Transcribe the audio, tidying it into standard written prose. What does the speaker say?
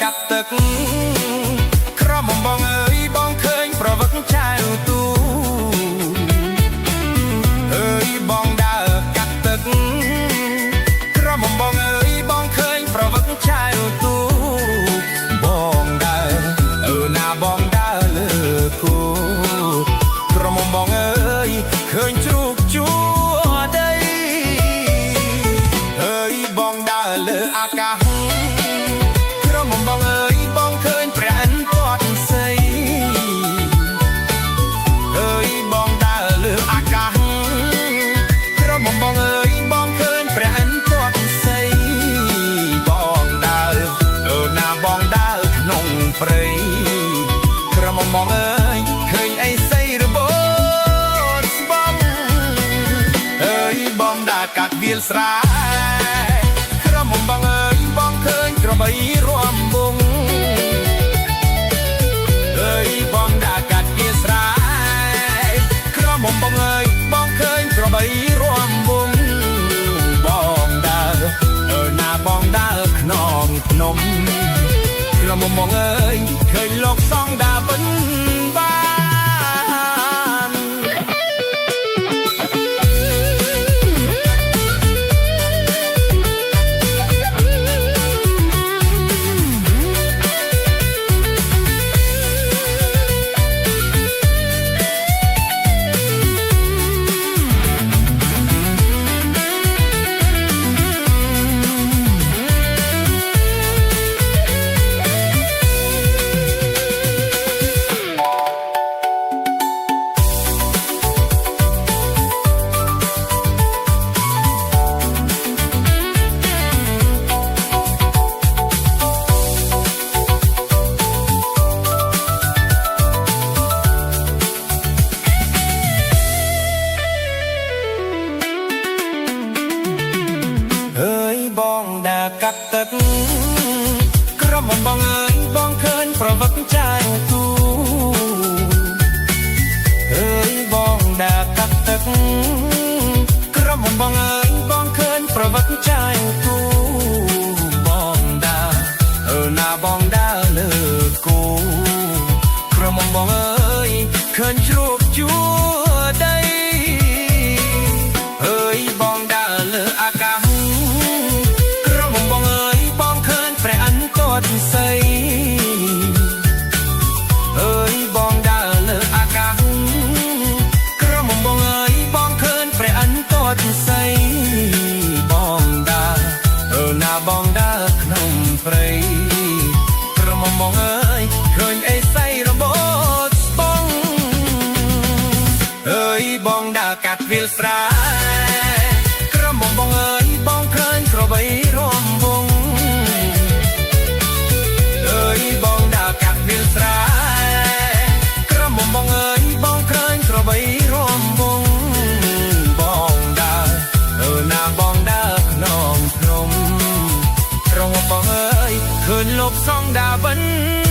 កាត់ទឹកក្រមុំបងអើយបងឃើញប្រវឹកចៅទូអើយបងដើរកាត់ទឹកក្រមុំបងអើយបងឃើញប្រវឹកចៅទូបងដើរណាបងដើរលើគូក្រមុំបងអើយឃើញជ្រូកជួដីអើយបងដើរលើអាកាសក្រមុំបងអើយបងឃើញព្រះអិនទាត់សីអើយបងដើរលើអាកាសក្រមុំបងអើយបងឃើញព្រះអិនទាត់សីបងដើរណាបងដើរក្នុងព្រៃក្រមុំបងអើយឃើញអីសីរបូតស្បងអើយបងដើរកាត់វាលស្រែក្រមុំបងអើយបងឃើញក្របីរួមវងអើយបងដើរកាត់វាលស្រែក្រមុំបងអើយបងឃើញក្របីរួមវងបងដើរណាបងដើរខ្នងភ្នំក្រមុំបងអើយឃើញលោកសងដើរវិញបានបងដើរកាត់ទឹកក្រមុំបងអើយបងឃើញប្រវឹកចៅទូអើយបងដើរកាត់ទឹកក្រមុំបងអើយបងឃើញប្រវឹកចៅទូបងដើរណាបងដើរលើគូក្រមុំបងអើយឃើញជ្រូកជួដីអើយបងដើរលើអាកាសសីអើយបងដើរលើអាកាសក្រមុំបងអើយបងឃើញព្រះអិនទាត់សីបងដើរណាបងដើរក្នុងព្រៃក្រមុំបងអើយឃើញអេសីរបូតស្បងអើយបងដើរកាត់វាលស្រែក្រមុំបងអើយបងឃើញក្របីរួមវងបងដើរកាត់វាលស្រែក្រមុំបងអើយបងឃើញក្របីរួមវងបងដើរណាបងដើរក្នុងភ្នំក្រមុំបងអើយឃើញលោកសងដើរវិញ